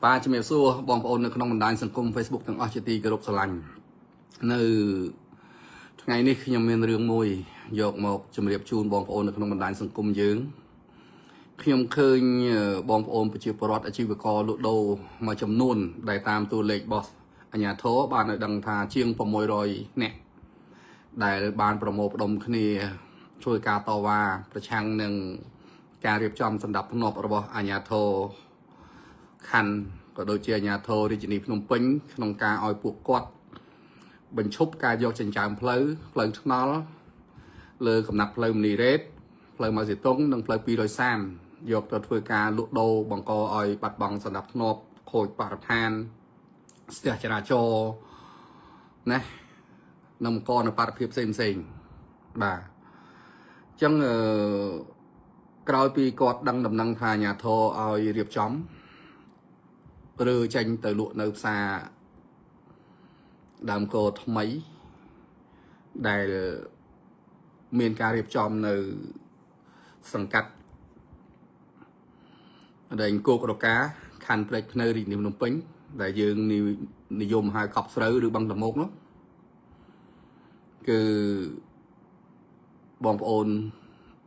ป้าจะมีสู้บองปอนในขนมบันไดสังคม Facebook ทั้งออสเตรเลียกระดบสลันในไงนี่ยังมีเรื่องมวยยกมาจำเรียบจูนบองปอนในขนมบันไดสังคมยืงยังเคยบองปอนไปจีบรอดอาชีพกรลุโดมาจำนวนได้ตามตัวเลขบอสอันยาโถบานในดังทาเชียงประมวยรอยเนี่ยได้บานประโมปดมคณีช่วยกาตอว่าประชังหนึ่งการเรียบจำสันดับพนบระบบอันยาโถคันก็โดยเจียญาโทดิจินีพนมปิงขนมกาออยปวกกอดบรรชุบการยกจันจามเพลย์ทุนอลเลยกำนับเพลย์มีเรสเพลย์มาสิตงดังเพลย์ปีโดยซ้ำยกตัวเพื่อการลุกโดบังกอออยปัดบังสนับนบโคยปาร์ทานเสียจราโจนะนำกอนปาร์เพียบเซ็งบ่าจังกลายปีกอดดังดำนังทายาโทออยเรียบจอมหรือจังแต่ลุในซาดามโกทำไมได้เมียนการเรียบจอมในสังกัดได้โกกรกาคันเปลกในรินิมนปิงได้ยืงนิยมหายขับเสือหรือบังตะมกเนาะคือบองโอน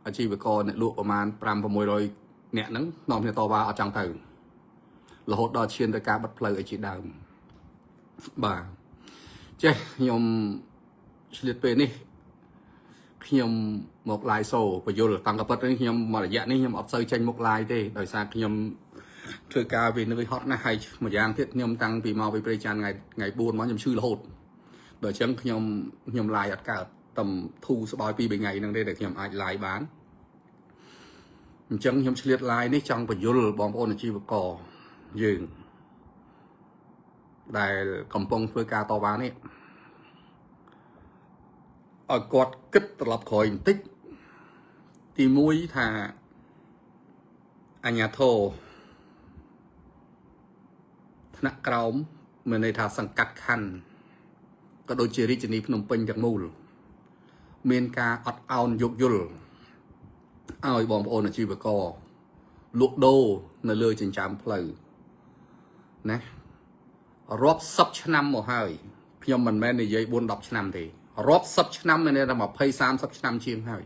อาชีพกรเนี่ยลุประมาณ1,500เนี่ยนั้นนอมเนี่ยต่อว่าเอาจังเติมเราหดดอเชียนตะการบัดเพลย์ไอจีดาวบ่าเจ้ยมเฉลี่ยเป็นนี่ยมหมกลายโซ่ประโยชน์ตังกับปัตนี่ยมมาระยะนี้ยมอับเซอร์ใจหมกลายได้โดยสารยมเธอกาเป็นนึกฮอตนะให้มาอย่างที่ยมตังปีมาไปประจานไงบูนมันยมชื่อละหดโดยเช่นยมลายอัดกาต่ำทูสบายปีเป็นไงนั่งได้แต่ยมอาจลายบ้านจังยมเฉลี่ยลายนี่จังประโยชน์บอมโอนอาชีพกยืนได้กำปองเพื่อการต่อวานี่กอดกึศตลบคอยติ๊กตีมุ้ยทาอัญญาโทธนกราวเหมือนในทาสังกัดคันก็โดยเจริจนีพนมเปญจากมูลเมียนกาอัดเอายุกยุลเอาบอมโอนอาชีพกลุกโดในเรือจินจามเพลย์นะรอบซับชนำหมดให้พี่ยมมันแม่ในยัยบุญดับชนำทีรอบซับชนำในระดับเพย์3ซับชนำเชียงให้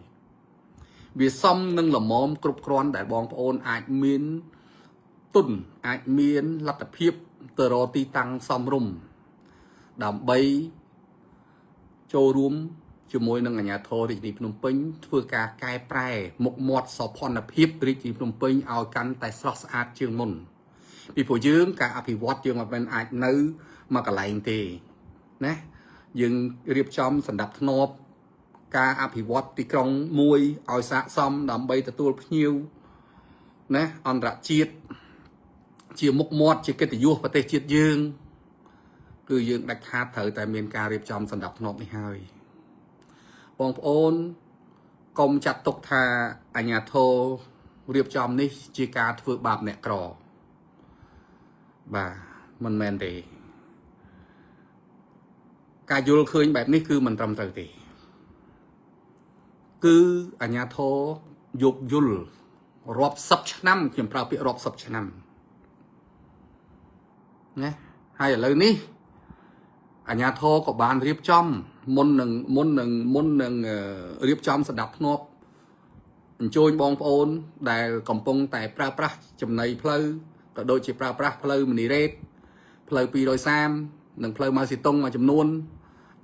วิซ้ำนึงละมอมกรุบกรอนแต่บองโอนอาจมีนตุนอาจมีนลัตเพียบเตอร์โรตีตังซ้ำรุ่มดำใบโจรุมจมวยนังอัญญาโทริจิพนมเปญเพื่อการกายแปรหมกหมดสอบพรเพียบริจิพนมเปญเอากันแต่สลอสอาดเชียงมุนปีผู้ยืงการอภิวัตยืงมาเป็นอาจนื้อมากระไรทีนะยืงเรียบจอมสันดับทนบการอภิวัตติกรองมวยเอาสะสมดำใบตะตัวพิวนะอันตรจีดเชียมกมอดเชียเกติยุประเทศจีดยืงคือยืงดักคาเถอแต่เมียนการเรียบจอมสันดับทนบไม่ให้บองโอนกรมจัดตกทาอัญญาโทเรียบจอมนี่จีการฝึกบาปเนี่ยกรอบ่ามันแมนเดการยุลเคยแบบนี้คือมันตรำเตอตีคืออัญญาโทยุกยุลรอบซับชนำเขียนปลาเปียรอบซับชนำนะให้เลยนี่อัญญาโทกับบานเรียบจอมมนหนึ่งเรียบจอมสดับนบโจยบองโอนได้กำปงแต่ปลาปลาจำในเพลย์ก็โดยจีปลาปลาเพลย์มันนี่เรศเพลย์ปีโดยซ้ำหนึ่งเพลย์มาสิตงมาจำนวน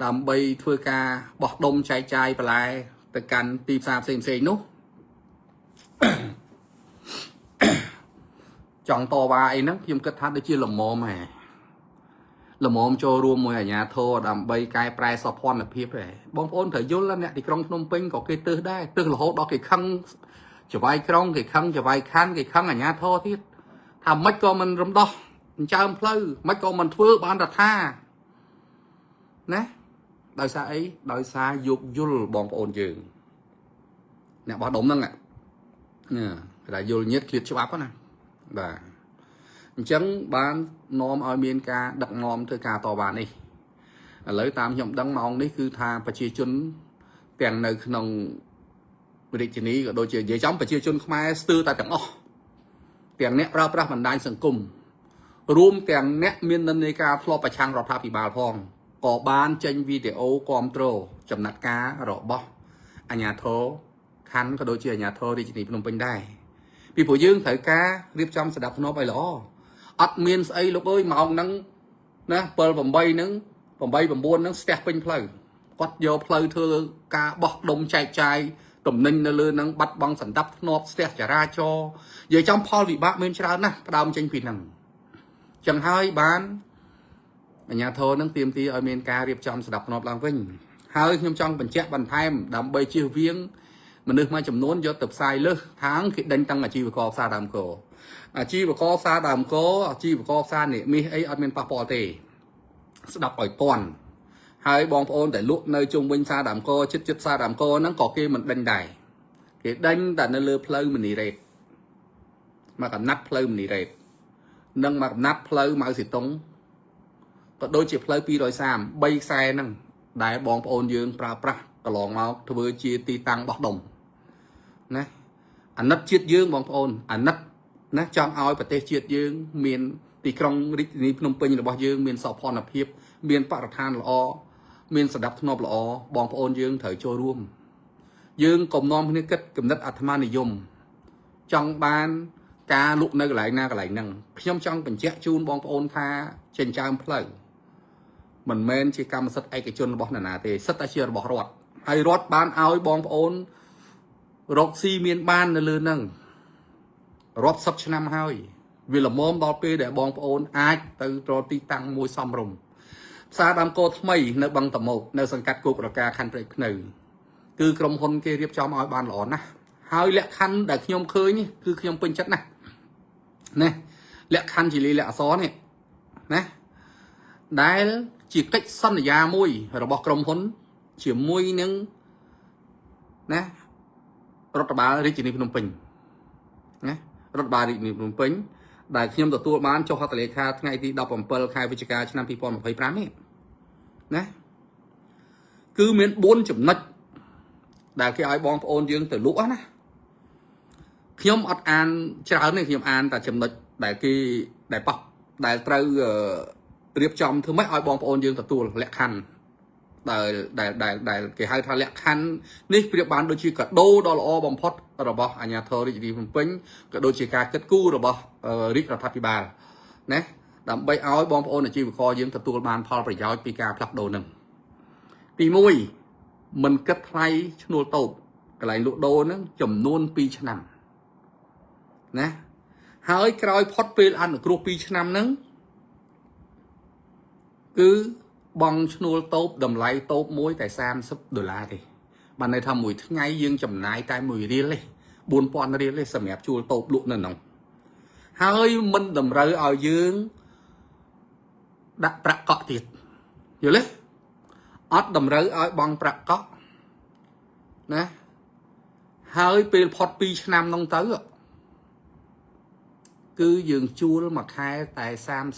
ดำใบเพื่อการบอกดมใจไปลายแต่กันตีสามเซนนุจ่องต่อวายนักยมกระทัดได้ชื่อหลมมอมแหละมอมโจรวมมวยญาโทดำใบกายปลายสะพอนแบบเพียบเลยบองโอนเถยยุ่งแล้วเนี่ยที่กรองพนมเปญก็เกยตื้อได้ตื้อละหกดอกเกยขังจะไว้กรองเกยขังจะไว้คันเกยขังญาโทที่ทำไม่ก็มันรำดอกจามเพลย์ไม่ก็มันฟื้นบ้านตะท่านะโดยสายโดยสายยุกยุลบองโอนยืนเนี่ยบอดมนั่งอ่ะเนี่ยแต่ยุลเย็ดเคลียดฉบับก็นะบ่าจังบ้านนอมเอาเมียนกาดักนอมเธอกาต่อบานนี่เลยตามยมดังนองนี่คือทางประชาชนแต่งในขนมบริจนี้ก็โดยเฉพาะย้ำประชาชนขมายซื้อแต่แต่งอ๋อแต่งเนี้ยเราประมันได้สังคม រួមទាំងអ្នកមាននិន្នាការធ្លាប់ប្រឆាំងរដ្ឋាភិបាលផងក៏បានចេញវីដេអូគ្រប់គ្រងចំណាត់ការរបស់អាជ្ញាធរខណ្ឌក៏ដូចជាអាជ្ញាធររាជធានីភ្នំពេញដែរពីព្រោះយើងត្រូវការរៀបចំស្ដាប់ធ្នាប់ឲ្យល្អអត់មានស្អីលោកអើយម៉ោងហ្នឹងណា7 8ហ្នឹង8 9ហ្នឹងស្ទះពេញផ្លូវគាត់យកផ្លូវធ្វើការបោះដុំចែកចាយទំនិញនៅលើហ្នឹងបាត់បង់សណ្ដាប់ធ្នាប់ស្ទះចរាចរណ៍និយាយចំផលវិបាកមានច្រើនណាស់ផ្ដើមចេញពីហ្នឹងចឹងហើយបានអាជ្ញាធរនឹងទាមទារឲ្យមានការរៀបចំស្ដាប់ធ្នាប់ឡើងវិញហើយខ្ញុំចង់បញ្ជាក់បន្ថែមដើម្បីជៀសវាងមនុស្សមួយចំនួនយកទៅផ្សាយលើសខាងគេដេញតាំងអាជីវករផ្សារដើមកោអាជីវករផ្សារដើមកោអាជីវករផ្សារនេះមាសអីអត់មានប៉ះពាល់ទេស្ដាប់ឲ្យតន់ហើយបងប្អូនដែលលក់នៅជុំវិញផ្សារដើមកោចិត្តផ្សារដើមកោហ្នឹងក៏គេមិនដេញដែរគេដេញតែនៅលើផ្លូវមនីរ៉េតមកកំណាត់ផ្លូវមនីរ៉េតនិងមកកំណាត់ផ្លូវម៉ៅស៊ីតុងក៏ដូចជាផ្លូវ230 3ខ្សែហ្នឹងដែលបងប្អូនយើងប្រើប្រាស់កន្លងមកធ្វើជាទីតាំងបោះដុំណាអាណិតជាតិយើងបងប្អូនអាណិតណាចង់ឲ្យប្រទេសជាតិយើងមានទីក្រុងរាជធានីភ្នំពេញរបស់យើងមានសោភ័ណភាពមានបរិស្ថានល្អមានសណ្ដាប់ធ្នាប់ល្អបងប្អូនយើងត្រូវចូលរួមយើងកុំនាំគ្នាគិតគំនិតអាត្មានិយមចង់បានការលុកនៅកន្លែងណាកន្លែងហ្នឹងខ្ញុំចង់បញ្ជាក់ជូនបងប្អូនថាចិញ្ចើមផ្លូវមិនមែនជាកម្មសិទ្ធិឯកជនរបស់នរណាទេសិទ្ធិតែជារបស់រដ្ឋហើយរដ្ឋបានឲ្យបងប្អូនរកស៊ីមានបាននៅលើហ្នឹងរាប់សិបឆ្នាំហើយវាល្មមដល់ពេលដែលបងប្អូនអាចទៅរកទីតាំងមួយសមរម្យផ្សារដើមកោថ្មីនៅបឹងតមោកនៅសង្កាត់គោករកាខណ្ឌព្រៃភ្នៅគឺក្រុមហ៊ុនគេរៀបចំឲ្យបានល្អណាស់ហើយលក្ខខណ្ឌដែលខ្ញុំឃើញនេះគឺខ្ញុំពេញចិត្តណាស់ណាលក្ខខណ្ឌជាលិលាអក្សរនេះណាដែលជាកិច្ចសន្យាមួយរបស់ក្រុមហ៊ុនជាមួយនឹងណារដ្ឋបាលរាជធានីភ្នំពេញណារដ្ឋបាលរាជធានីភ្នំពេញដែលខ្ញុំទទួលបានចុះហត្ថលេខាថ្ងៃទី17ខែវិច្ឆិកាឆ្នាំ2025នេះណាគឺមាន4ចំណុចដែលគេឲ្យបងប្អូនយើងទៅលក់ណាខ្ញុំអត់អានច្រើនទេខ្ញុំអានតែចំណុចដែលគេដែលប៉ះដែលត្រូវរៀបចំធ្វើម៉េចឲ្យបងប្អូនយើងទទួលលក្ខខណ្ឌដែលគេហៅថាលក្ខខណ្ឌនេះប្រៀបបានដូចជាកាដូដ៏ល្អបំផុតរបស់អាជ្ញាធររាជធានីភ្នំពេញក៏ដូចជាការគិតគូររបស់រាជរដ្ឋាភិបាលណាដើម្បីឲ្យបងប្អូនអាជីវករយើងទទួលបានផលប្រយោជន៍ពីការផ្លាស់ប្ដូរនឹងទី1មិនគិតថ្លៃឈ្នួលតូបកន្លែងលក់ដូរហ្នឹងចំនួន2ឆ្នាំណាហើយក្រោយផុតពេលអនុគ្រោះ2ឆ្នាំហ្នឹងគឺបង់ឈ្នួលតូបតម្លៃតូបមួយតែ$30ទេបានន័យថាមួយថ្ងៃយើងចំណាយតែ1រៀលទេ4000រៀលទេសម្រាប់ជួលតូបលក់នៅហ្នឹងហើយមិនតម្រូវឲ្យយើងដាក់ប្រាក់កក់ទៀតយល់ទេអត់តម្រូវឲ្យបង់ប្រាក់កក់ណាហើយពេលផុត2ឆ្នាំហ្នឹងទៅគឺយើងជួលមួយខែតែ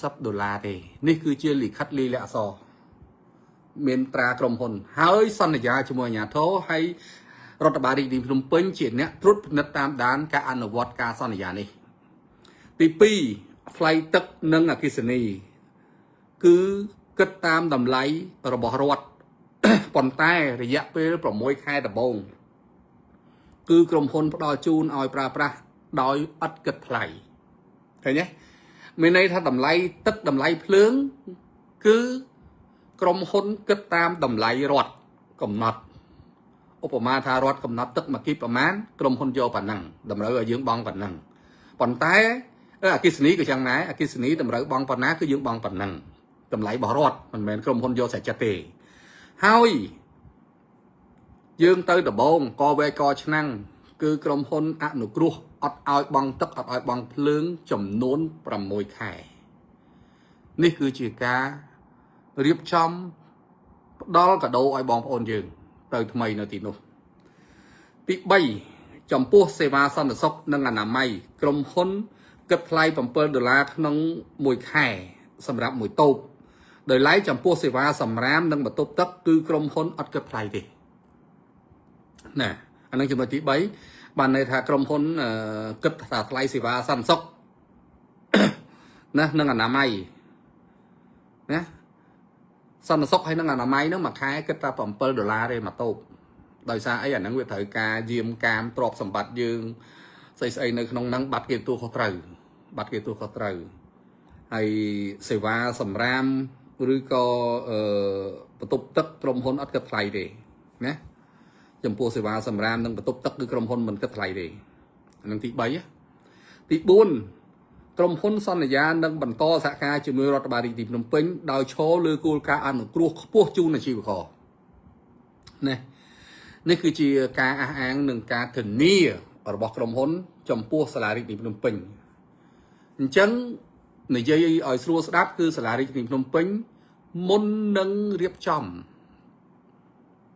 $30ទេនេះគឺជាលិខិតលិលាអក្សរមានត្រាក្រុមហ៊ុនហើយសន្យាជាមួយអាជ្ញាធរហើយរដ្ឋបាលរាជធានីភ្នំពេញជាអ្នកត្រួតពិនិត្យតាមដានការអនុវត្តការសន្យានេះទី2ថ្លៃទឹកនិងអគ្គិសនីគឺគិតតាមតម្លៃរបស់រដ្ឋប៉ុន្តែរយៈពេល6ខែដំបូងគឺក្រុមហ៊ុនផ្ដល់ជូនឲ្យប្រើប្រាស់ដោយឥតគិតថ្លៃឃើញទេមានន័យថាតម្លៃទឹកតម្លៃភ្លើងគឺក្រុមហ៊ុនគិតតាមតម្លៃរដ្ឋកំណត់ឧបមាថារដ្ឋកំណត់ទឹកមួយគីប្រមាណក្រុមហ៊ុនយកប៉ុណ្ណឹងតម្រូវឲ្យយើងបង់ប៉ុណ្ណឹងប៉ុន្តែអគ្គិសនីក៏ចឹងដែរអគ្គិសនីតម្រូវបង់ប៉ុណ្ណាគឺយើងបង់ប៉ុណ្ណឹងតម្លៃរបស់រដ្ឋមិនមែនក្រុមហ៊ុនយកស្រេចចិត្តទេហើយយើងទៅដំបងកវែកឆ្នាំងគឺក្រុមហ៊ុនអនុគ្រោះអត់ឲ្យបង់ទឹកអត់ឲ្យបង់ភ្លើងចំនួន6ខែនេះគឺជាការរៀបចំផ្ដល់កាដូឲ្យបងប្អូនយើងទៅថ្មីនៅទីនោះទី3ចំពោះសេវាសន្តិសុខនិងអនាម័យក្រុមហ៊ុនគិតថ្លៃ$7ក្នុង1ខែសម្រាប់មួយតូបដោយឡែកចំពោះសេវាសម្រាមនិងបន្ទប់ទឹកគឺក្រុមហ៊ុនអត់គិតថ្លៃទេណាអានឹងចំណុចទី3បានន័យថាក្រុមហ៊ុនគិតថាថ្លៃសេវាសន្តិសុខ ណានឹងអនាម័យណាសន្តិសុខហើយនឹងអនាម័យហ្នឹងមួយខែគិតតែ$7ទេមួយតូបដោយសារអីអាហ្នឹងវាត្រូវការយាមកាមទ្រព្យសម្បត្តិយើងស្អីនៅក្នុងហ្នឹងបាត់គេទួខុសត្រូវហើយសេវាសម្រាមឬក៏បន្ទប់ទឹកក្រុមហ៊ុនអត់គិតថ្លៃទេណាចំពោះសេវាសម្រាមនិងបន្ទប់ទឹកគឺក្រុមហ៊ុនមិនគិតថ្លៃទេអានឹងទី3ទី4ក្រុមហ៊ុនសន្យានឹងបន្តសហការជាមួយរដ្ឋបាលរាជធានីភ្នំពេញដោយឈរលើគោលការណ៍អនុគ្រោះខ្ពស់ជូនអាជីវករណានេះគឺជាការអះអាងនឹងការធានារបស់ក្រុមហ៊ុនចំពោះសាលារាជធានីភ្នំពេញអញ្ចឹងនិយាយឲ្យស្រួលស្ដាប់គឺសាលារាជធានីភ្នំពេញមុននឹងរៀបចំ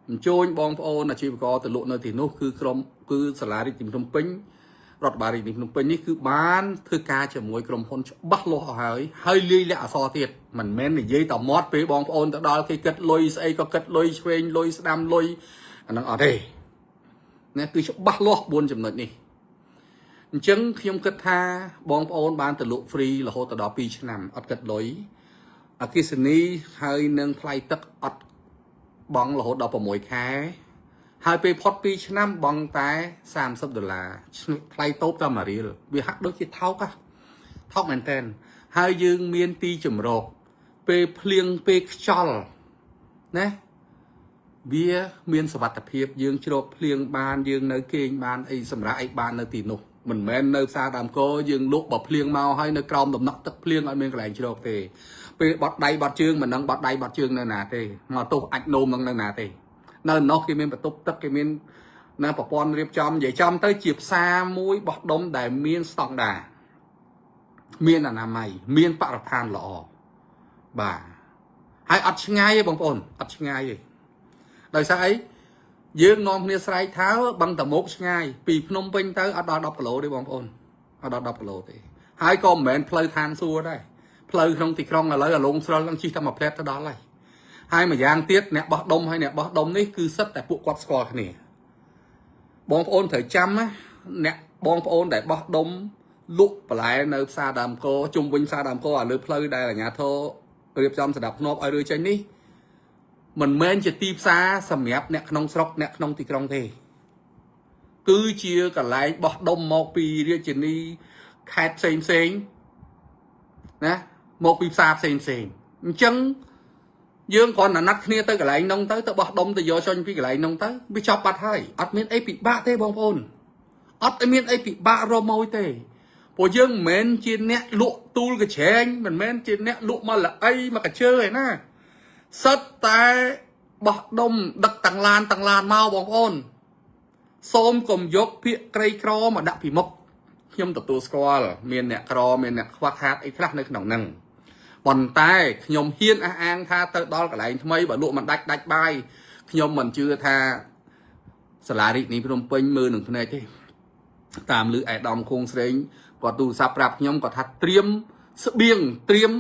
អញ្ជើញបងប្អូនអាជីវករទៅលក់នៅទីនោះគឺសាលារាជធានីភ្នំពេញរដ្ឋបាលរាជធានីភ្នំពេញនេះគឺបានធ្វើការជាមួយក្រុមហ៊ុនច្បាស់លាស់អស់ហើយលាយលក្ខណ៍អសរទៀតមិនមែននិយាយតែមាត់ពេលបងប្អូនទៅដល់គេគិតលុយស្អីក៏គិតលុយឆ្វេងលុយស្ដាំលុយអាហ្នឹងអត់ទេណាគឺច្បាស់លាស់4ចំណុចនេះអញ្ចឹងខ្ញុំគិតថាបងប្អូនបានទៅលក់ហ្វ្រីរហូតដល់2ឆ្នាំអត់គិតលុយអគ្គិសនីហើយនឹងថ្លៃទឹកអត់បង់រហូតដល់6ខែហើយពេលផុត2ឆ្នាំបង់តែ$30ថ្លៃតូបតែ1រៀលវាហាក់ដូចជាថោកមែនតើហើយយើងមានទីចម្រោកពេលភ្លៀងពេលខ្យល់ណាវាមានសុវត្ថិភាពយើងជ្រកភ្លៀងបានយើងនៅគេងបានអីសម្រាប់អីបាននៅទីនោះមិនមែននៅផ្សារដើមកោយើងលក់បើភ្លៀងមកហើយនៅក្រោមដំណក់ទឹកភ្លៀងអត់មានកន្លែងជ្រកទេពេលបត់ដៃបត់ជើងមិននឹងបត់ដៃបត់ជើងនៅណាទេមកទោះអាចនោមនឹងនៅណាទេនៅនោះគេមានបន្ទប់ទឹកគេមាននៅប្រព័ន្ធរៀបចំនិយាយចំទៅជាផ្សារមួយបោះដុំដែលមានស្តង់ដារមានអនាម័យមានបរិស្ថានល្អបាទហើយអត់ឆ្ងាយទេបងប្អូនអត់ឆ្ងាយទេដោយសារអីយើងនាំគ្នាស្រែកថាបឹងតមុកឆ្ងាយពីភ្នំពេញទៅអត់ដល់10គីឡូទេបងប្អូនអត់ដល់10គីឡូទេហើយក៏មិនមែនផ្លូវឋានសួគ៌ដែរផ្លូវក្នុងទីក្រុងឥឡូវអាឡុងស្រុលនឹងជិះតែមួយផ្លែតទៅដល់ហើយម្យ៉ាងទៀតអ្នកបោះដុំហើយអ្នកបោះដុំនេះគឺសិតតែពួកគាត់ស្គាល់គ្នាបងប្អូនត្រូវចាំណាអ្នកបងប្អូនដែលបោះដុំលក់បន្លែនៅផ្សារដើមកោជុំវិញផ្សារដើមកោលើផ្លូវដែលអាជ្ញាធររៀបចំស្ដាប់ធ្នាប់ឲ្យរើចេញនេះមិនមែនជាទីផ្សារសម្រាប់អ្នកក្នុងស្រុកអ្នកក្នុងទីក្រុងទេគឺជាកន្លែងបោះដុំមកពីរាជធានីខេត្តផ្សេងណាមកពីផ្សារផ្សេងអញ្ចឹងយើងគ្រាន់តែណាត់គ្នាទៅកន្លែងនោះទៅបោះដុំទៅយកចុញពីកន្លែងនោះទៅវាចប់បាត់ហើយអត់មានអីពិបាកទេបងប្អូនអត់មានអីពិបាករម៉ួយទេព្រោះយើងមិនមែនជាអ្នកលក់ទូលកញ្ឆែងមិនមែនជាអ្នកលក់មកល្អីមកកញ្ជើឯណាសិតតែបោះដុំដឹកទាំងឡានមកបងប្អូនសូមកុំយកពាក្យក្រីក្រមកដាក់ពីមុខខ្ញុំទទួលស្គាល់មានអ្នកក្រមានអ្នកខ្វះខាតអីខ្លះនៅក្នុងហ្នឹងប៉ុន្តែខ្ញុំហ៊ានអះអាងថាទៅដល់កន្លែងថ្មីបើលក់មិនដាច់បាយខ្ញុំមិនជឿថាសាលារាជធានីភ្នំពេញមើលនឹងភ្នែកទេតាមលឺអេដាមខួងស្រេងគាត់ទូរស័ព្ទប្រាប់ខ្ញុំគាត់ថាត្រៀមស្បៀងត្រៀម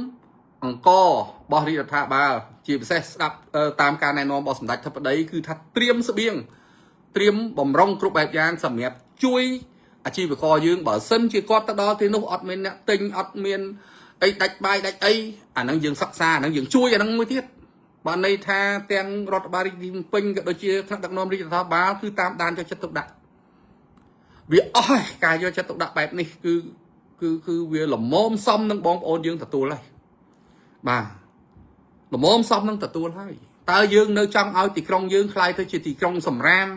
អង្គរបស់រាជរដ្ឋាភិបាលជាពិសេសស្ដាប់តាមការណែនាំរបស់សម្ដេចធិបតីគឺថាត្រៀមស្បៀងត្រៀមបំរុងគ្រប់បែបយ៉ាងសម្រាប់ជួយអាជីវករយើងបើសិនជាគាត់ទៅដល់ទីនោះអត់មានអ្នកទិញអត់មានអីដាច់បាយដាច់អីអាហ្នឹងយើងសិក្សាអាហ្នឹងយើងជួយអាហ្នឹងមួយទៀតបានន័យថាទាំងរដ្ឋបាលរាជធានីភ្នំពេញក៏ដូចជាថ្នាក់ដឹកនាំរាជរដ្ឋាភិបាលគឺតាមដានយកចិត្តទុកដាក់វាអស់ហើយការយកចិត្តទុកដាក់បែបនេះគឺវាល្មមសមនឹងបងប្អូនយើងទទួលហើយបាទល្មមសមនឹងទទួលហើយតើយើងនៅចង់ឲ្យទីក្រុងយើងคล้ายទៅជាទីក្រុងសម្រាម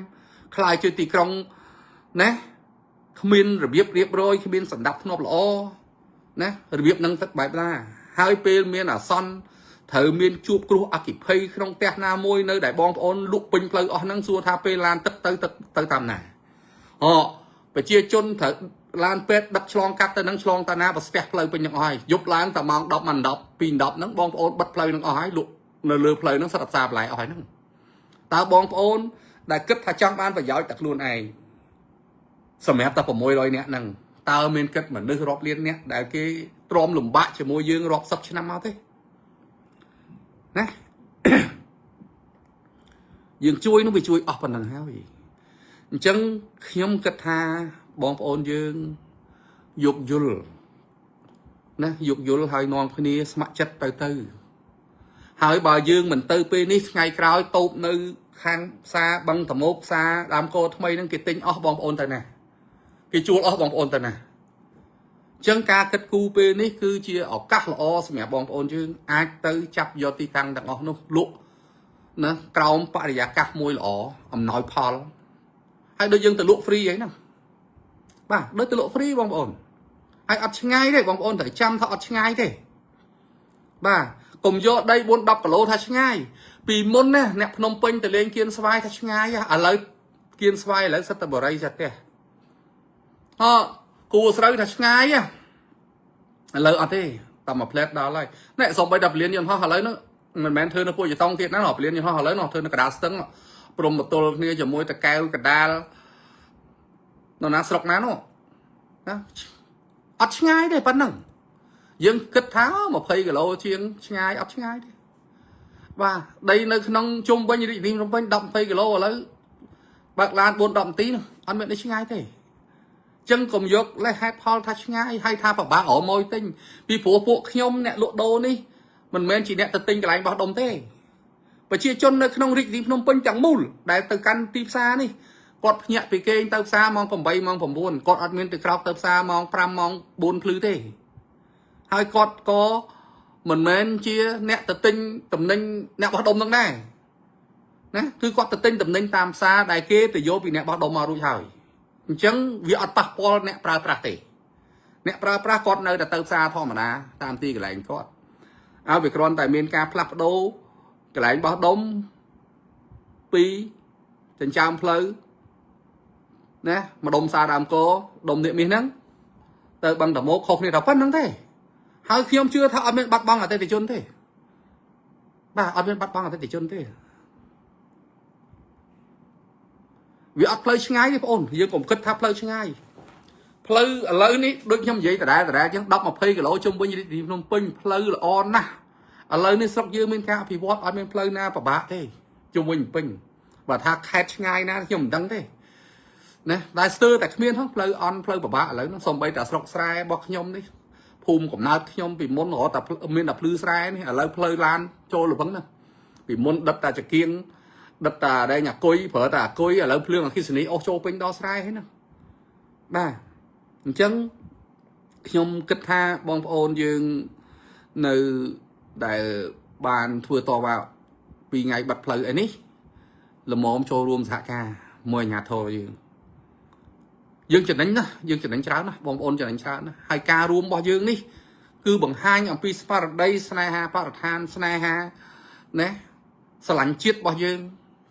คล้ายជាទីក្រុងណាគ្មានរបៀបរៀបរយគ្មានសណ្ដាប់ធ្នាប់ល្អណារបៀបនឹងទឹកបែបណាហើយពេលមានអាសន្នត្រូវមានជួបគ្រោះអគ្គិភ័យក្នុងផ្ទះណាមួយនៅដែលបងប្អូនលក់ពេញផ្លូវអស់ហ្នឹងសួរថាពេលឡានទឹកទៅតាមណាប្រជាជនត្រូវឡានពេទ្យដឹកឆ្លងកាត់ទៅនឹងឆ្លងតាណាបើស្ទះផ្លូវពេញទាំងអស់ហើយយប់ឡើងតែម៉ោង10 10 2 10ហ្នឹងបងប្អូនបិទផ្លូវហ្នឹងអស់ហើយលក់នៅលើផ្លូវហ្នឹងសិតផ្សារបន្លែអស់ហើយហ្នឹងតើបងប្អូនដែលគិតថាចង់បានប្រយោជន៍តែខ្លួនឯងសម្រាប់តែ600នាក់ហ្នឹងតើមានគិតមនុស្សរាប់លាននាក់ដែលគេទ្រាំលំបាកជាមួយយើងរាប់សិបឆ្នាំមកទេណាយើងជួយនោះវាជួយអស់ប៉ុណ្ណឹងហើយអញ្ចឹងខ្ញុំគិតថាបងប្អូនយើងយោគយល់ ណាយុគយល់ហើយនាំគ្នាស្ម័គ្រចិត្តទៅហើយបើយើងមិនទៅពេលនេះថ្ងៃក្រោយតូបនៅខាងផ្សារបឹងតមោកផ្សារដើមកោថ្មីហ្នឹងគេទិញអស់បងប្អូនទៅណាគេជួលអស់បងប្អូនទៅណាអញ្ចឹងការគិតគូរពេលនេះគឺជាឱកាសល្អសម្រាប់បងប្អូនយើងអាចទៅចាប់យកទីតាំងទាំងអស់នោះលក់ណាក្រោមបរិយាកាសមួយល្អអំណោយផលហើយដូចយើងទៅលក់ហ្វ្រីអីហ្នឹងបាទដូចទៅលក់ហ្វ្រីបងប្អូនហើយអត់ឆ្ងាយទេបងប្អូនត្រូវចាំថាអត់ឆ្ងាយទេបាទកុំយកដី4-10គីឡូថាឆ្ងាយពីមុនណាអ្នកភ្នំពេញទៅលេងគៀនស្វាយថាឆ្ងាយឥឡូវគៀនស្វាយឥឡូវសិតតែបរិយាទេគួរស្រូវថាឆ្ងាយឥឡូវអត់ទេតែមួយផ្លែតដល់ហើយនេះសំបីដល់ពលានយន្តហោះឥឡូវហ្នឹងមិនមែនធ្វើនៅពួកចតុងទៀតណាពលានយន្តហោះឥឡូវនោះធ្វើនៅកណ្ដាលស្ទឹងព្រមបទល់គ្នាជាមួយតកែវកណ្ដាលនៅណាស្រុកណានោះណាអត់ឆ្ងាយទេប៉ុណ្ណឹងយើងគិតថា20គីឡូជាងឆ្ងាយអត់ឆ្ងាយទេបាទដីនៅក្នុងជុំវិញរាជធានីភ្នំពេញ10-20គីឡូឥឡូវបើកឡាន4-10នាទីនោះអត់មានអីឆ្ងាយទេចឹងកុំយកលេសហេតុផលថាឆ្ងាយហើយថាប្របាក់រម៉ួយទិញពីព្រោះពួកខ្ញុំអ្នកលក់ដូរនេះមិនមែនជាអ្នកទៅទិញកន្លែងបោះដុំទេប្រជាជននៅក្នុងរាជធានីភ្នំពេញទាំងមូលដែលទៅកាន់ទីផ្សារនេះគាត់ភ្ញាក់ពីគេងទៅផ្សារម៉ោង8ម៉ោង9គាត់អត់មានទៅក្រោកទៅផ្សារម៉ោង5ម៉ោង4ភ្លឺទេហើយគាត់ក៏មិនមែនជាអ្នកទៅទិញតំណែងអ្នកបោះដុំនឹងដែរណាគឺគាត់ទៅទិញតំណែងតាមផ្សារដែលគេទៅយកពីអ្នកបោះដុំមករួចហើយអញ្ចឹងវាអត់ប៉ះពាល់អ្នកប្រើប្រាស់ទេអ្នកប្រើប្រាស់គាត់នៅតែទៅផ្សារធម្មតាតាមទីកន្លែងគាត់ឲ្យវាគ្រាន់តែមានការផ្លាស់ប្ដូរកន្លែងបោះដុំពីចិញ្ចើមផ្លូវណាម្ដុំសារដើមកោដុំនេះមាសហ្នឹងទៅបឹងតមោកខុសគ្នាតែប៉ុណ្្នឹងទេហើយខ្ញុំជឿថាអត់មានបាត់បង់អតិថិជនទេបាទអត់មានបាត់បង់អតិថិជនទេវាអត់ផ្លូវឆ្ងាយទេបងអូនយើងកុំគិតថាផ្លូវឆ្ងាយផ្លូវឥឡូវនេះដូចខ្ញុំនិយាយដដែលអញ្ចឹង10-20គីឡូជុំវិញរាជធានីភ្នំពេញផ្លូវល្អណាស់ឥឡូវនេះស្រុកយើងមានការអភិវឌ្ឍអត់មានផ្លូវណាពិបាកទេជុំវិញពេញបើថាខេត្តឆ្ងាយណាខ្ញុំមិនដឹងទេណាតែស្ទើរតែគ្មានហ្នឹងផ្លូវអន់ផ្លូវពិបាកឥឡូវហ្នឹងសំបីតែស្រុកស្រែរបស់ខ្ញុំនេះភូមិកំណើតខ្ញុំពីមុនរហូតតែមានតែភ្លឺស្រែនេះឥឡូវផ្លូវឡានចូលលពឹងណាពីមុនដិតតែចង្គៀងដិតតែដែងអាគុយប្រើតែអាគុយឥឡូវភ្លើងអគ្គិសនីអស់ចូលពេញដល់ស្រែហ្នឹងបាទអញ្ចឹងខ្ញុំគិតថាបងប្អូនយើងនៅដែលបានធ្វើតបពីថ្ងៃបាត់ផ្លូវអីនេះល្មមចូលរួមសហការមួយអាជ្ញាធរយើងចំណេញណាយើងចំណេញច្រើនណាបងប្អូនចំណេញច្រើនណាហើយការរួមរបស់យើងនេះគឺបង្ហាញអំពីស្មារតីស្នេហាបរិស្ថានស្នេហាណាស្រឡាញ់ជាតិរបស់យើង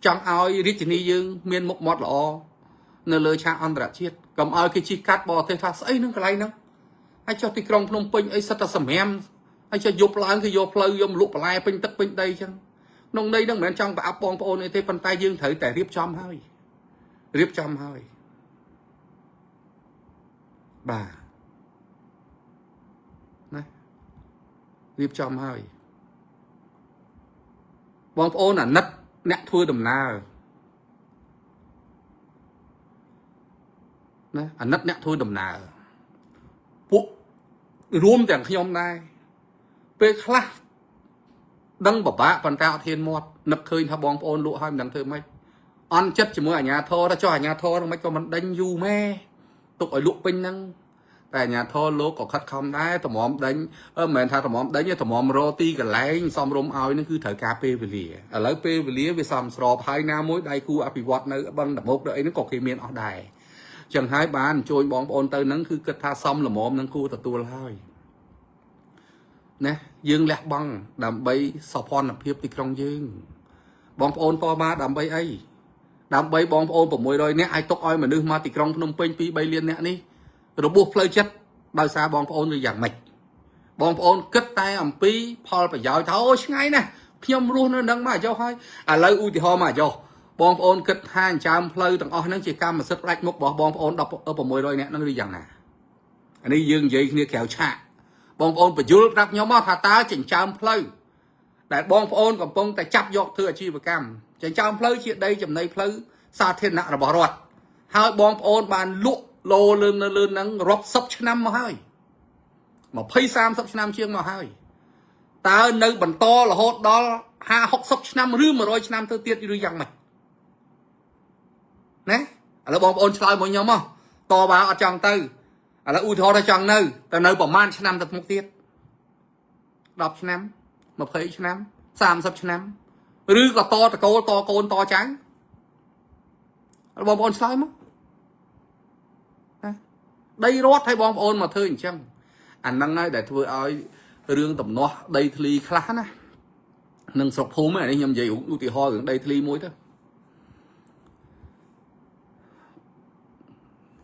ចង់ឲ្យរាជធានីយើងមានមុខមាត់ល្អនៅលើឆាកអន្តរជាតិកុំឲ្យគេជិះកាត់បរទេសថាស្អីនឹងកន្លែងហ្នឹងហើយចុះទីក្រុងភ្នំពេញអីសិតតែសម្រាមហើយចុះយប់ឡើងគេយកផ្លូវយកលក់បន្លែពេញទឹកពេញដីអញ្ចឹងក្នុងន័យហ្នឹងមិនមែនចង់ប្រអាប់បងប្អូនអីទេប៉ុន្តែយើងត្រូវតែរៀបចំហើយបាទណារៀបចំហើយបងប្អូនអាណិតអ្នកធ្វើដំណើរណាអាណិតអ្នកធ្វើដំណើរពួករួមទាំងខ្ញុំដែរពេលខ្លះដឹងពិបាកប៉ុន្តែអត់ហ៊ានមាត់នឹកឃើញថាបងប្អូនលក់ហើយមិនដឹងធ្វើម៉េចអន់ចិត្តជាមួយអាជ្ញាធរថាចុះអាជ្ញាធរហ្នឹងមិនក៏មិនដេញយូរម៉ែទុកឲ្យលក់ពេញហ្នឹងតែអាជ្ញាធរលោកក៏ខិតខំដែរតម្រាំដេញមិនមែនថាតម្រាំដេញទេតម្រាំរកទីកន្លែងសំរុំឲ្យហ្នឹងគឺត្រូវការពេលវេលាឥឡូវពេលវេលាវាសមស្របហើយណាមួយដៃគូអភិវឌ្ឍនៅបឹងតមោកទៅអីហ្នឹងក៏គេមានអស់ដែរចឹងហើយបានអញ្ជើញបងប្អូនទៅហ្នឹងគឺគិតថាសមល្មមនឹងគួរទទួលហើយណាយើងលះបង់ដើម្បីសោភ័ណភាពទីក្រុងយើងបងប្អូនតមកដើម្បីអីដើម្បីបងប្អូន600នាក់អាចទុកឲ្យមនុស្សមកទីក្រុងភ្នំពេញ 2-3 លាននាក់នេះរបួសផ្លូវចិត្តដោយសារបងប្អូនឬយ៉ាងម៉េចបងប្អូនគិតតែអំពីផលប្រយោជន៍ថាអូឆ្ងាយណាស់ខ្ញុំរស់នៅនឹងមកចុះហើយឥឡូវឧទាហរណ៍មកចុះបងប្អូនគិតថាអញ្ចាំផ្លូវទាំងអស់ហ្នឹងជាកម្មសិទ្ធិផ្ដាច់មុខរបស់បងប្អូន600នាក់ហ្នឹងឬយ៉ាងណាអានេះយើងនិយាយគ្នាក្រៅឆាកបងប្អូនបញ្យល់ប្រាប់ខ្ញុំមកថាតើចិញ្ចើមផ្លូវដែលបងប្អូនកំពុងតែចាប់យកធ្វើអាជីវកម្មចិញ្ចើមផ្លូវជាដីចំណីផ្លូវសាធារណៈរបស់រដ្ឋហើយបងប្អូនបានលក់លោលឿននៅលឿនហ្នឹងរាប់សិបឆ្នាំមកហើយ mà phây sam sắp năm chiêng mà hơi ta nơi bẩn to là hốt đó 50-60 năm rưỡi mà rồi năm thứ tiết đi rằng mày nè là bom ôn chơi mọi nhóm không to báo ở trong tư là ui thọ ra trong nơi ta nơi bỏ man năm tập một tiết 10 năm 20 năm 30 năm rưỡi có to côn to trắng là bom ôn chơi mất đây rót hay bom ôn mà thôi anh chăng anh năng nói để thôi ai riêng tầm nó đây thì khá nè nâng sọc hôm này nhầm gì cũng thì ho ở đây thì muối đó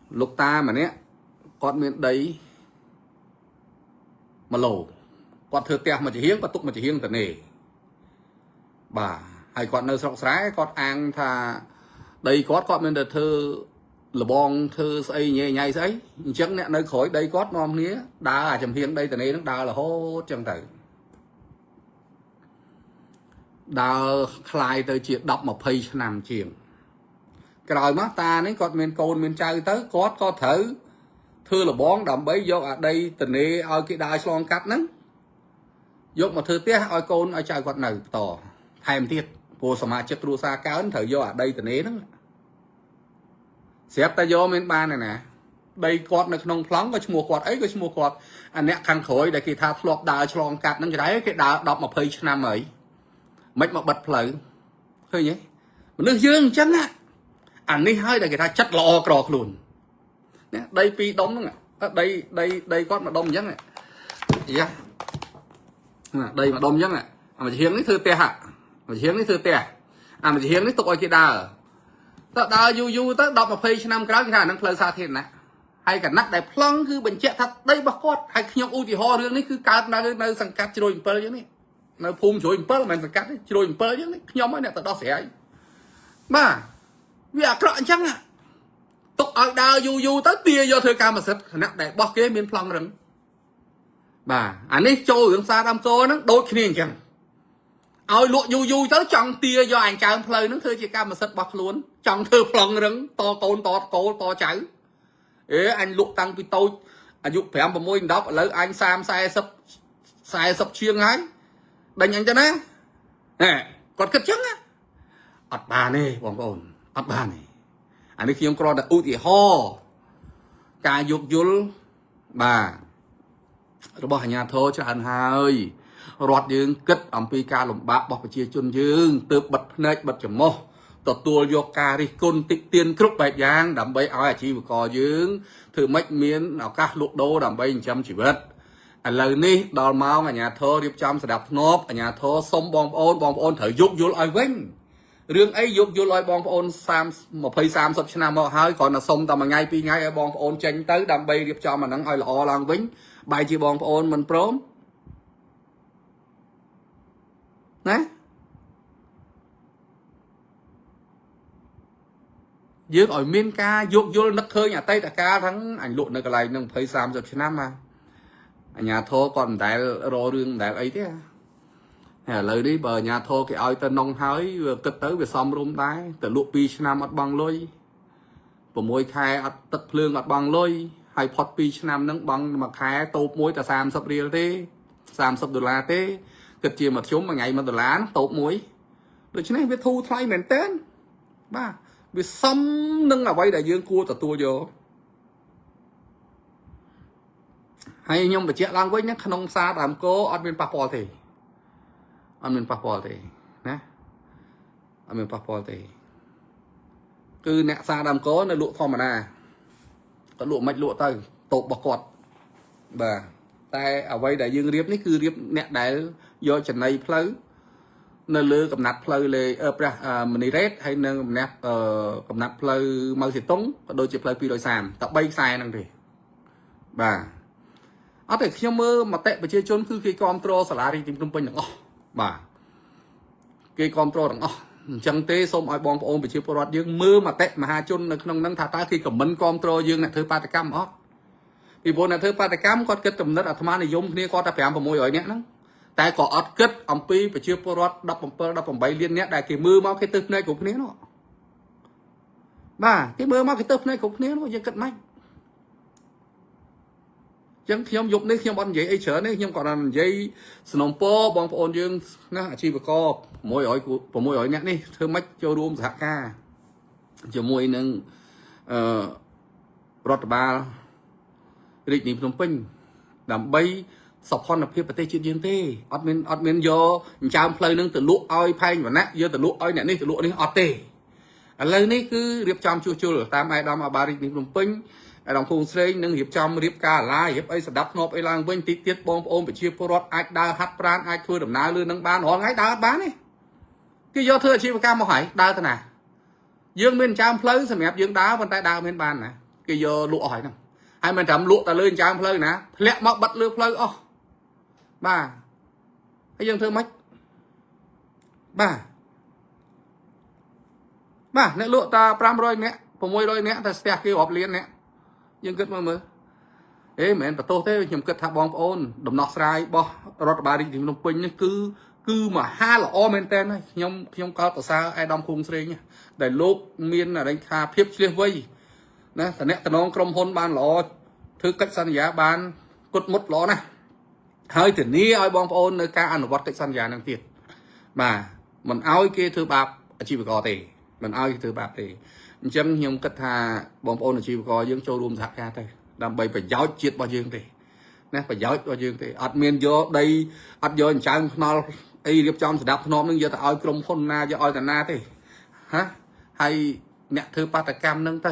lúc ta mà nè con miền đấy mà lồ con thừa tèo mà chỉ hiếng và túc mà chỉ hiếng tận nề bà hay con nơi sọc sái con ăn thà đây con miền đất thơ là bong thơ xây nhẹ nhảy xây chắc nè nơi khỏi đây có non mía đá chầm hiếng đây tận nề nó đá là hốt chân tử đá khai tới chuyện đọc một phây nằm chiềng cái rồi má ta nếu con miền cồn miền trai tới có thử thưa là bón đầm bấy vô ở đây tình đi ở cái đai son cắt nắng vô mà thưa tiếc ở cồn ở trai con này tỏ thèm tiết cô sama chất ru sa cao thử vô ở đây tình đi đó xếp ta vô miền ba này nè đây con nó không phóng có mua quạt ấy có mua quạt anh nè khăn khối để khi tha lọp đai son cắt nó cái đấy cái đá đọc một phây năm ấy mấy mà bật lại thôi nhé nước dương chân á anh đi hơi là người ta chất lò cọt luôn đây pi đông đó đây có mà đông nhất này yeah. Đây mà đông nhất này mà hiếng cái thư te hả mà hiếng cái thư te mà hiếng cái tụi kia đà ta du tới đọc một page năm cái đó năng phơi xa thiên nè hay cả nát đẹp lăng cứ bệnh chết thật đây bác quát hay nhóc u thì ho riêng này cứ cao nơi sang cắt chơi impel chứ này nơi phun chơi impel mà sang cắt chơi impel chứ này nhóm ấy nè tao đó sẽ mà vì à cọ chăng à tục ở đào du tới tia do thời ca mà sệt nè để bóc kế miền phong rừng bà anh ấy trôi hướng xa đam cô nó đôi khi chẳng ôi lụa du tới trong tia do anh chàng phơi nó thôi chỉ ca mà sệt bóc luôn trong thơ phong rừng to côn to cháy ế anh lụa tăng vì tôi anh dục phải một môi đó lấy anh sam sai sập chiêng ấy đánh anh cho nó nè còn cất trắng á ọt bà này bóng ổn ọt bà này anh ấy khi ông con đã ưu thì ho cả dục dul bà rồi bỏ nhà thô cho anh hai rót dương kết ông pi ca lồng bạc bỏ chia chun dương từ bật nơi bật chấm mô tọt tua vô ca đi côn tịch tiền cướp bạch giang đầm bay oi chi vừa co dương thử mấy miếng nào các lục đô đầm bay trăm chỉ biết lời ní đòn máu ở nhà thô điệp trăm sẽ đập nốt ở nhà thô sông bong ôn thử dục dul oi vinh riêng ấy dục vô lôi bong ôn sam một phây sam sắp năm mà hơi còn là sông tao mà ngay pi ngay ở bong ôn tranh tới đam bay điệp cho mà nắng oi là o lang vĩnh bài chỉ bong ôn mình prom nè dưới ở miền ca dục vô nước khơi nhà tây ta ca thắng ảnh lụn này cái này nâng phây sam sắp năm mà nhà thô còn đại rô riêng đại ấy thế lời đi bờ nhà thô cái oi tên nông hái cất tới về xóm rôm đái từ lụa pi nam ở bằng lôi của môi khai ở tất lương ở bằng lôi hay phật pi nam nâng bằng mà khai tốp muối ta sam sập riêng thế sam sập $, thế cất chia một chúng mà ngày mà $, tốp muối được chứ này biết thu thay mền tên ba vì xóm nâng là vay đại dương cua ta tua vô hay nhưng mà chuyện lang với nhá nông xa làm cố ở bên Papua thì anh mình Papua thì nè anh mình Papua thì cứ nẹt xa đam cố nó lụa phong mà nè có lụa mạch lụa tay tột bọc quạt và tay ở đây đại dương riệp ní cứ riệp nẹt đại do trận này phơi nơi lừa cầm nát phơi lê mình red hay nơi cầm nát phơi mau xịt túng đôi chụp phơi pi đôi sàn tập bay sai năng thì và ở đây khi mơ mà tệ và chơi trốn cứ khi control salary tìm tung pin được bà cái control đằng chẳng tế xong ai bong ôm bị chia pro dương mưa mà tệ mà hai chôn nông nông thả ta khi cầm mình control dương này thứ ba cam ó vì bộ này thứ ba cam con kết tầm đất ở tham này dùng kia con ta phải một môi ở nhé nó tại có ớt kết ông pi bị chia pro đập bằng bay liên nhé đại kỳ mưa mau cái tớp này cũng thế nó bà cái mưa mau cái tớp này cũng thế nó dân cất mạnh ចឹងខ្ញុំយប់នេះខ្ញុំអត់និយាយអីច្រើនទេខ្ញុំគាត់និយាយសំណុំពរបងប្អូនយើងណាអាជីវករ600នាក់នេះធ្វើម៉េចចូលរួមសហការជាមួយនឹងរដ្ឋបាលរាជធានីភ្នំពេញដើម្បីសុខភាពប្រទេសជាតិយើងទេអត់មានយកចិញ្ចើមផ្លូវនឹងទៅលក់ឲ្យផែងវណ្ណៈយកទៅលក់ឲ្យអ្នកនេះទៅលក់នេះអត់ទេឥឡូវនេះគឺរៀបចំជួសជុលតាមឯកឧត្តមអាបារាជធានីភ្នំពេញឯកឧត្តមភូមិស្រេងនឹងរៀបចំរៀបការឡាយរៀបអីស្ដាប់ធ្នាប់អីឡើងវិញតិចទៀតបងប្អូនប្រជាពលរដ្ឋអាចដើរហាត់ប្រាណអាចធ្វើដំណើរលើនឹងបានរាល់ថ្ងៃដើរអត់បានទេគេយកធ្វើអាជីវកម្មមកហើយដើរទៅណាយើងមានចិញ្ចើមផ្លូវសម្រាប់យើងដើរប៉ុន្តែដើរមិនបានណាគេយកលក់អស់ហើយហ្នឹងហើយមិនត្រឹមលក់តែលើចិញ្ចើមផ្លូវណាធ្លាក់មកបិទលើផ្លូវអស់បាទហើយយើងធ្វើម៉េចបាទអ្នកលក់តា500នាក់600នាក់តែស្ទះគេរាប់លាននាក់យើងគិតមើលមិនមែនបន្ទោសទេខ្ញុំគិតថាបងប្អូនដំណោះស្រាយរបស់រដ្ឋបាលរាជធានីភ្នំពេញនេះគឺមហាល្អមែនតើខ្ញុំកោតសរសើរឯកឧត្តមឃុំស្រេងដែលលោកមានអរិញថាភាពឆ្លៀសវៃណាតំណែងក្រុមហ៊ុនបានល្អធ្វើកិច្ចសន្យាបានគុតមុតល្អណាស់ហើយធានាឲ្យបងប្អូននៅការអនុវត្តកិច្ចសន្យានឹងទៀតបាទមិនឲ្យគេធ្វើបាបអាជីវករទេមិនឲ្យគេធ្វើបាបទេអញ្ចឹងខ្ញុំគិតថាបងប្អូនអាជីវករយើងចូលរួមសហការទៅដើម្បីប្រយោជន៍ជាតិរបស់យើងទេណាប្រយោជន៍របស់យើងទេអត់មានយកដីអត់យកចិញ្ចើមថ្នល់អីរៀបចំស្ដាប់ធ្នាប់នឹងយកទៅឲ្យក្រុមហ៊ុនណាយកឲ្យតាណាទេហាហើយអ្នកធ្វើបាតកម្មនឹងទៅ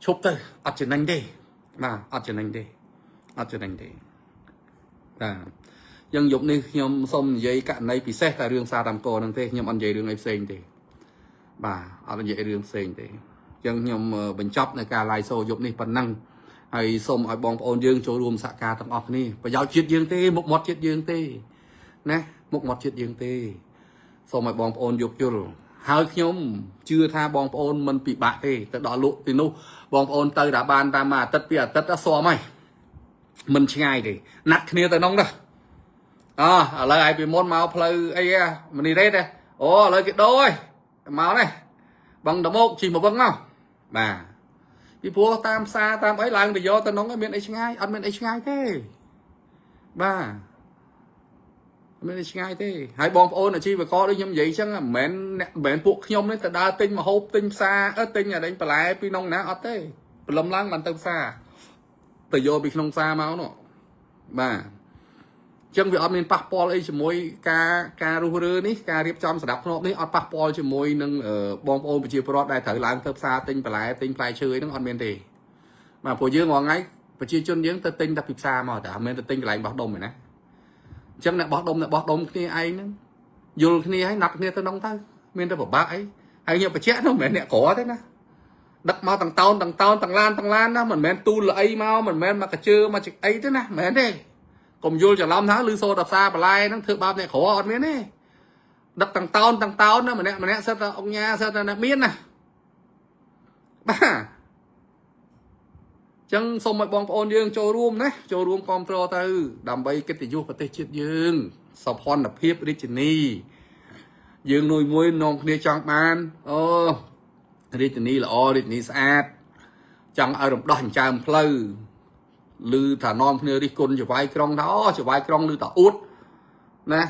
ឈប់ទៅអត់ចំណេញទេបាទអត់ចំណេញទេបាទយ៉ាងយប់នេះខ្ញុំសូមនិយាយករណីពិសេសតែរឿងសារតាមកោហ្នឹងទេខ្ញុំអត់និយាយរឿងអីផ្សេងទេបាទអត់និយាយរឿងផ្សេងទេអញ្ចឹងខ្ញុំបញ្ចប់នៅការ live show យប់នេះប៉ុណ្ណឹងហើយសូមឲ្យបងប្អូនយើងចូលរួមសហការទាំងអស់គ្នាប្រយោជន៍ជាតិយើងទេមុខមាត់ជាតិយើងទេណាមុខមាត់ជាតិយើងទេសូមឲ្យបងប្អូនយកយល់ហើយខ្ញុំជឿថាបងប្អូនមិនពិបាកទេទៅដល់លក់ទីនោះបងប្អូនទៅតែបានតាមមួយអាទិត្យពីរអាទិត្យទៅស្មហើយមិនឆ្ងាយទេណាត់គ្នាទៅនងទៅឥឡូវឯពីមុនមកផ្លូវអីមនីរ៉េតអូឥឡូវគេដូរហើយមកនេះបឹងតមោកជិះមកបឹងមកបាទពីព្រោះតាមផ្សារតាមអីឡើងទៅយកទៅនងមានអីឆ្ងាយអត់មានអីឆ្ងាយទេបាទមានអីឆ្ងាយទេហើយបងប្អូនអាជីវករដូចខ្ញុំនិយាយអញ្ចឹងមិនមែនពួកខ្ញុំនេះទៅដើរទិញម្ហូបទិញផ្សារទិញអីបន្លែពីនងណាអត់ទេព្រលឹមឡើងបានទៅផ្សារទៅយកពីក្នុងផ្សារមកនោះបាទអញ្ចឹងវាអត់មានប៉ះពាល់អីជាមួយការរុះរើនេះការរៀបចំស្ដាប់ធ្នាប់នេះអត់ប៉ះពាល់ជាមួយនឹងបងប្អូនប្រជាពលរដ្ឋដែលត្រូវឡើងទៅផ្សារទិញបន្លែទិញផ្លែឈើហ្នឹងអត់មានទេបាទព្រោះយើងរាល់ថ្ងៃប្រជាជនយើងទៅទិញតែពីផ្សារមកតែអត់មែនទៅទិញកន្លែងបោះដុំទេណាអញ្ចឹងអ្នកបោះដុំគ្នាឯងហ្នឹងយល់គ្នាហើយណាត់គ្នាទៅនងទៅមានតែពិបាកអីហើយខ្ញុំបញ្ជាក់នោះមិនមែនអ្នកក្រទេណាដឹកមកទាំងតោនទាំងឡានណាមិនមែនទូលល្អីមកមិនមែនមកកញ្ជើមកអីទេណាមិនមែនទេកុំយល់ច្រឡំថាឬសូតផ្សារបន្លែហ្នឹងធ្វើបាបអ្នកក្រអត់មានទេដឹកទាំងតោនណាម្នាក់សិតតែអង្គញាសិតតែមានណាបាទចឹងសូមឲ្យបងប្អូនយើងចូលរួមណាចូលរួមគាំទ្រទៅដើម្បីកិត្តិយសប្រទេសជាតិយើងសោភ័ណភាពរាជធានីយើងមួយនាំគ្នាចង់បានរាជធានីល្អរាជធានីស្អាតចង់ឲ្យរំដោះចិញ្ចើមផ្លូវឮថានាំគ្នារិះគន់ចវាយក្រុងថាចវាយក្រុងឮថាអួតណា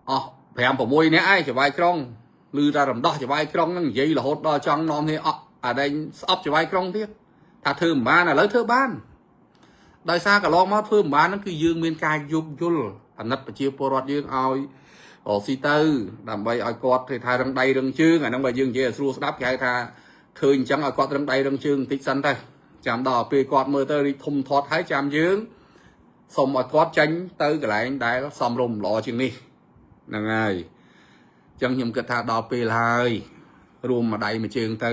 អស់5 6នាក់ឯងចវាយក្រុងឮថារំដោះចវាយក្រុងហ្នឹងនិយាយរហូតដល់ចង់នាំគ្នាអាដែងស្អប់ចវាយក្រុងទៀតថាធ្វើមិនបានឥឡូវធ្វើបានដោយសារកន្លងមកធ្វើមិនបានហ្នឹងគឺយើងមានការយោគយល់អាណិតប្រជាពលរដ្ឋយើងឲ្យស៊ីទៅដើម្បីឲ្យគាត់ធ្វើថារឹងដៃរឹងជើងអាហ្នឹងបើយើងនិយាយឲ្យស្រួលស្ដាប់គេហៅថាឃើញអញ្ចឹងឲ្យគាត់រឹងដៃរឹងជើងបន្តិចសិនទៅចាំដល់ពេលគាត់មើលទៅរីកធំធាត់ហើយចាំយើងសូមឲ្យគាត់ចាញ់ទៅកន្លែងដែលសមរម្យល្អជាងនេះហ្នឹងហើយអញ្ចឹងខ្ញុំគិតថាដល់ពេលហើយរួមមួយដៃមួយជើងទៅ